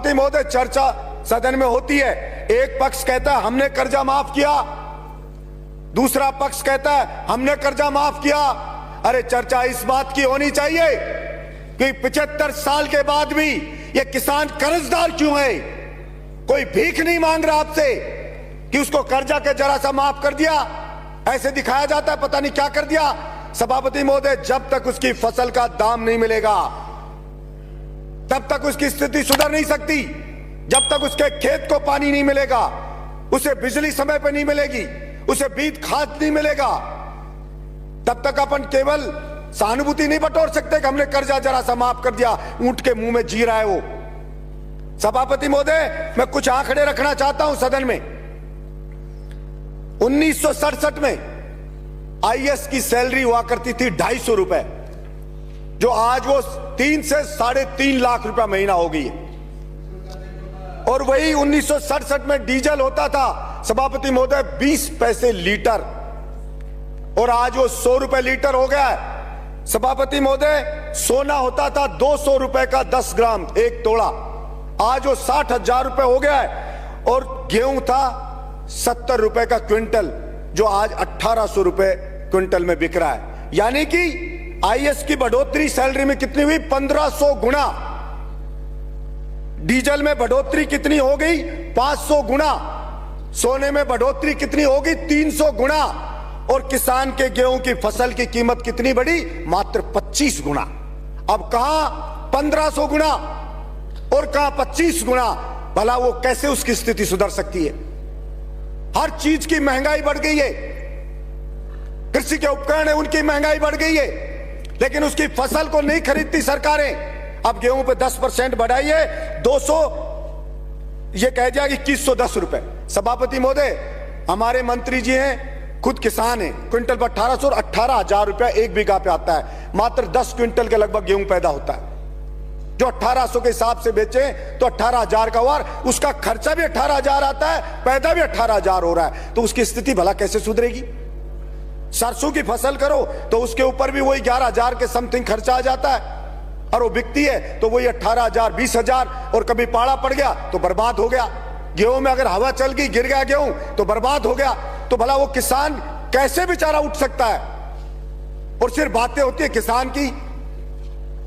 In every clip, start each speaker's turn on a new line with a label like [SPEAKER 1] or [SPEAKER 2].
[SPEAKER 1] सभापति महोदय, चर्चा सदन में होती है, एक पक्ष कहता है हमने कर्जा माफ किया, दूसरा पक्ष कहता है हमने कर्जा माफ किया। अरे चर्चा इस बात की होनी चाहिए कि 75 साल के बाद भी ये किसान कर्जदार क्यों है। कोई भीख नहीं मांग रहा आपसे कि उसको कर्जा के जरा सा माफ कर दिया, ऐसे दिखाया जाता है पता नहीं क्या कर दिया। सभापति महोदय, जब तक उसकी फसल का दाम नहीं मिलेगा तब तक उसकी स्थिति सुधर नहीं सकती। जब तक उसके खेत को पानी नहीं मिलेगा, उसे बिजली समय पर नहीं मिलेगी, उसे बीज खाद नहीं मिलेगा, तब तक अपन केवल सहानुभूति नहीं बटोर सकते कि हमने कर्जा जरा सा माफ कर दिया, ऊंट के मुंह में जी रहा है वो। सभापति महोदय, मैं कुछ आंकड़े रखना चाहता हूं सदन में। 1967 में आईएएस की सैलरी हुआ करती थी 250 रुपए, जो आज वो 3 से 3.5 लाख रुपया महीना हो गई है। और वही 1967 में डीजल होता था सभापति महोदय 20 पैसे लीटर, और आज वो 100 रुपए लीटर हो गया है। सभापति महोदय, सोना होता था 200 रुपए का 10 ग्राम 1 तोड़ा, आज वो 60,000 रुपए हो गया है। और गेहूं था 70 रुपए का क्विंटल, जो आज 1800 रुपए क्विंटल में बिक रहा है। यानी कि आईएएस की बढ़ोतरी सैलरी में कितनी हुई? 1500 गुना। डीजल में बढ़ोतरी कितनी हो गई? 500 गुना। सोने में बढ़ोतरी कितनी होगी? 300 गुना। और किसान के गेहूं की फसल की कीमत कितनी बढ़ी? मात्र 25 गुना। अब कहां 1500 गुना और कहां 25 गुना। भला वो कैसे उसकी स्थिति सुधर सकती है? हर चीज की महंगाई बढ़ गई है, कृषि के उपकरण है उनकी महंगाई बढ़ गई है, लेकिन उसकी फसल को नहीं खरीदती सरकारें। अब गेहूं पे 10% बढ़ाई है, 200 ये कह दिया कि 2110 रुपए। सभापति महोदय, हमारे मंत्री जी हैं, खुद किसान हैं, क्विंटल पर 1800 और 18,000 रुपया 1 बीघा पे आता है। मात्र 10 क्विंटल के लगभग गेहूं पैदा होता है, जो 1800 के हिसाब से बेचे तो 18,000 का वार, उसका खर्चा भी 18,000 आता है, पैदा भी 18,000 हो रहा है, तो उसकी स्थिति भला कैसे सुधरेगी? सरसों की फसल करो तो उसके ऊपर भी वही 11,000 के समथिंग खर्चा आ जाता है, और वो बिकती है तो वही 18,000 20,000, और कभी पाड़ा पड़ गया तो बर्बाद हो गया। गेहूं में अगर हवा चल गई, गिर गया गेहूं तो बर्बाद हो गया। तो भला वो किसान कैसे बेचारा उठ सकता है? और सिर्फ बातें होती है किसान की,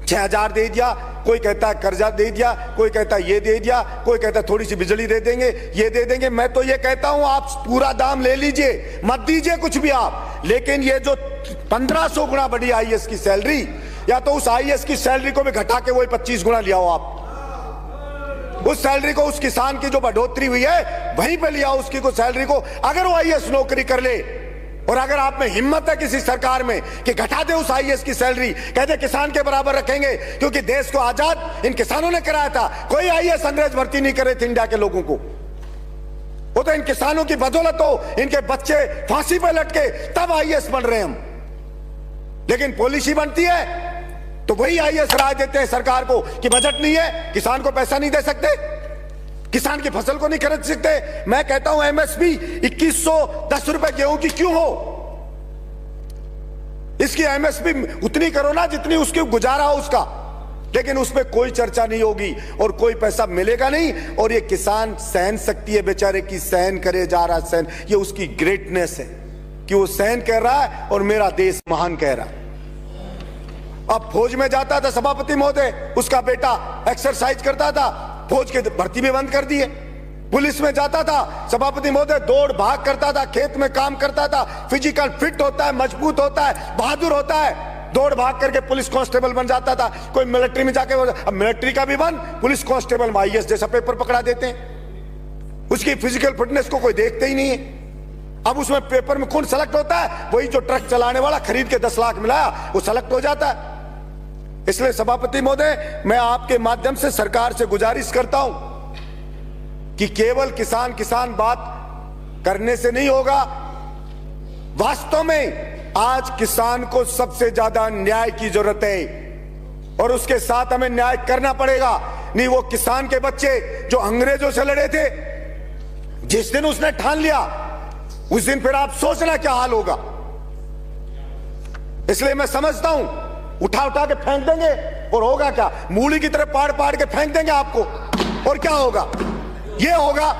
[SPEAKER 1] 6,000 दे दिया, कोई कहता है कर्जा दे दिया, कोई कहता है ये दे दिया, कोई कहता है थोड़ी सी बिजली दे देंगे, ये दे देंगे। मैं तो ये कहता हूं आप पूरा दाम ले लीजिए, मत दीजिए कुछ भी आप, लेकिन ये जो 1500 गुना बढ़ी आईएएस की सैलरी, या तो उस आईएएस की सैलरी को भी घटा के वही 25 गुना लिया हो आप। उस सैलरी को, उस किसान की जो बढ़ोतरी हुई है वहीं पे लिया उसकी को सैलरी को। अगर वो आईएएस नौकरी कर ले, और अगर आप में हिम्मत है किसी सरकार में कि घटा दे उस आईएएस की सैलरी, कहते किसान के बराबर रखेंगे, क्योंकि देश को आजाद इन किसानों ने कराया था। कोई आईएएस अंग्रेज भर्ती नहीं करे थे इंडिया के लोगों को, वो तो इन किसानों की बदौलत हो, इनके बच्चे फांसी पे लटके तब आईएएस बन रहे हम। लेकिन पॉलिसी बनती है तो वही आईएएस राय देते हैं सरकार को कि बजट नहीं है, किसान को पैसा नहीं दे सकते, किसान की फसल को नहीं खरीद सकते। मैं कहता हूं एमएसपी 2110 रुपए गेहूं की क्यों हो? इसकी एमएसपी उतनी करो ना जितनी उसकी गुजारा हो उसका, लेकिन उसमें कोई चर्चा नहीं होगी और कोई पैसा मिलेगा नहीं। और ये किसान सहन शक्ति है बेचारे की, सहन करे जा रहा सहन, ये उसकी ग्रेटनेस है कि वो सहन कह रहा है और मेरा देश महान कह रहा है। अब फौज में जाता था सभापति महोदय, उसका बेटा एक्सरसाइज करता था, फौज की भर्ती भी बंद कर दी है। पुलिस में जाता था सभापति महोदय, दौड़ भाग करता था, खेत में काम करता था, फिजिकल फिट होता है, मजबूत होता है, बहादुर होता है, दौड़ भाग करके पुलिस कांस्टेबल बन जाता था। कोई मिलिट्री में जाके, अब मिलिट्री का भी बंद, पुलिस कांस्टेबल में आईएएस जैसा पेपर पकड़ा देते हैं। उसकी फिजिकल फिटनेस को कोई देखते ही नहीं है। अब उसमें पेपर में कौन सेलेक्ट होता है? वही जो ट्रक चलाने वाला खरीद के 10 लाख मिलाया वो सेलेक्ट हो जाता है। इसलिए सभापति महोदय, मैं आपके माध्यम से सरकार से गुजारिश करता हूं कि केवल किसान किसान बात करने से नहीं होगा। वास्तव में आज किसान को सबसे ज्यादा न्याय की जरूरत है, और उसके साथ हमें न्याय करना पड़ेगा। नहीं, वो किसान के बच्चे जो अंग्रेजों से लड़े थे, जिस दिन उसने ठान लिया उस दिन फिर आप सोचना क्या हाल होगा। इसलिए मैं समझता हूं उठा उठा के फेंक देंगे और होगा क्या? मूली की तरह पाड़ पाड़ के फेंक देंगे आपको। और क्या होगा? ये होगा।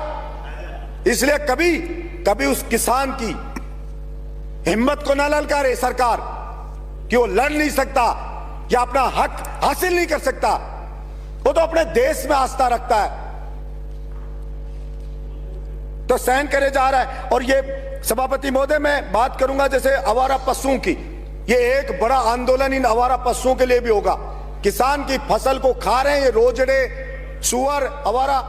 [SPEAKER 1] इसलिए कभी कभी उस किसान की हिम्मत को ना ललकारे सरकार कि वो लड़ नहीं सकता या अपना हक हासिल नहीं कर सकता। वो तो अपने देश में आस्था रखता है, तो सहन करे जा रहा है। और ये सभापति महोदय, मैं बात करूंगा जैसे आवारा पशुओं की, ये एक बड़ा आंदोलन इन आवारा पशुओं के लिए भी होगा। किसान की फसल को खा रहे हैं ये रोजड़े, सुअर, आवारा।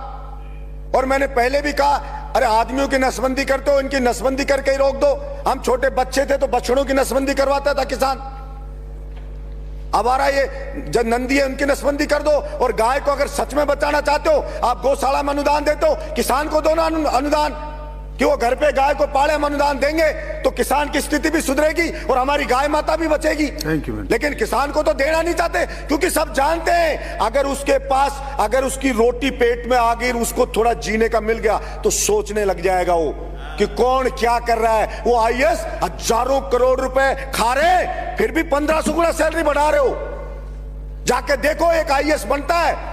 [SPEAKER 1] और मैंने पहले भी कहा, अरे आदमियों की नसबंदी करते हो, इनकी नसबंदी करके ही रोक दो। हम छोटे बच्चे थे तो बछड़ों की नसबंदी करवाता था किसान। आवारा ये जो नंदी है उनकी नसबंदी कर दो। और गाय को अगर सच में बचाना चाहते हो, आप गौशाला में अनुदान देते हो, किसान को दो ना अनुदान कि वो घर पे गाय को पाले। हम अनुदान देंगे तो किसान की स्थिति भी सुधरेगी और हमारी गाय माता भी बचेगी।
[SPEAKER 2] Thank you.
[SPEAKER 1] लेकिन किसान को तो देना नहीं चाहते, क्योंकि सब जानते हैं अगर उसके पास, अगर उसकी रोटी पेट में आ गई, उसको थोड़ा जीने का मिल गया तो सोचने लग जाएगा वो कि कौन क्या कर रहा है। वो आईएएस हजारों करोड़ रुपए खा रहे, फिर भी 1500 गुना सैलरी बढ़ा रहे हो। जाके देखो एक आईएएस बनता है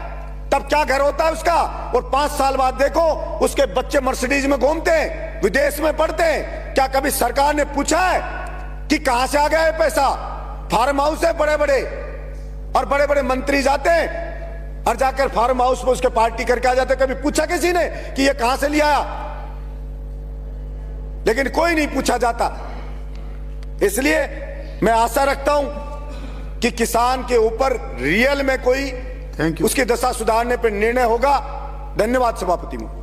[SPEAKER 1] तब क्या घर होता है उसका, और 5 साल बाद देखो उसके बच्चे मर्सिडीज में घूमते हैं, विदेश में पढ़ते हैं। क्या कभी सरकार ने पूछा है कि कहां से आ गया है पैसा? फार्म हाउस है बड़े बड़े, और बड़े बड़े मंत्री जाते हैं और जाकर फार्म हाउस में उसके पार्टी करके आ जाते। कभी पूछा किसी ने कि ये कहां से लिया? लेकिन कोई नहीं पूछा जाता। इसलिए मैं आशा रखता हूं कि किसान के ऊपर रियल में कोई उसकी दशा सुधारने पर निर्णय होगा। धन्यवाद सभापती महोदय।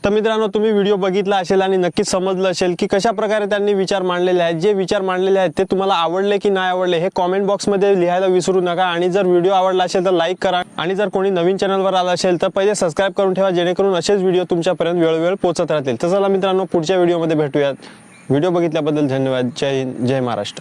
[SPEAKER 3] तर मित्रांनो, तुम्ही व्हिडिओ बघितला असेल आणि नक्कीच समजलं असेल की कशा प्रकारे त्यांनी विचार मांडलेले आहेत। जे विचार मांडलेले आहेत ते तुम्हाला आवडले की नाही आवडले हे कमेंट बॉक्समध्ये लिहायला विसरू नका। आणि जर व्हिडिओ आवडला असेल तर लाईक करा, आणि जर कोणी नवीन चॅनलवर आला असेल तर पहिले सबस्क्राइब करून ठेवा, जेणेकरून असेच व्हिडिओ तुमच्यापर्यंत वेळोवेळी पोहोचत राहतील। तर चला मित्रांनो, पुढच्या व्हिडिओमध्ये भेटूयात। व्हिडिओ बघितल्याबद्दल धन्यवाद। जय हिंद, जय महाराष्ट्र।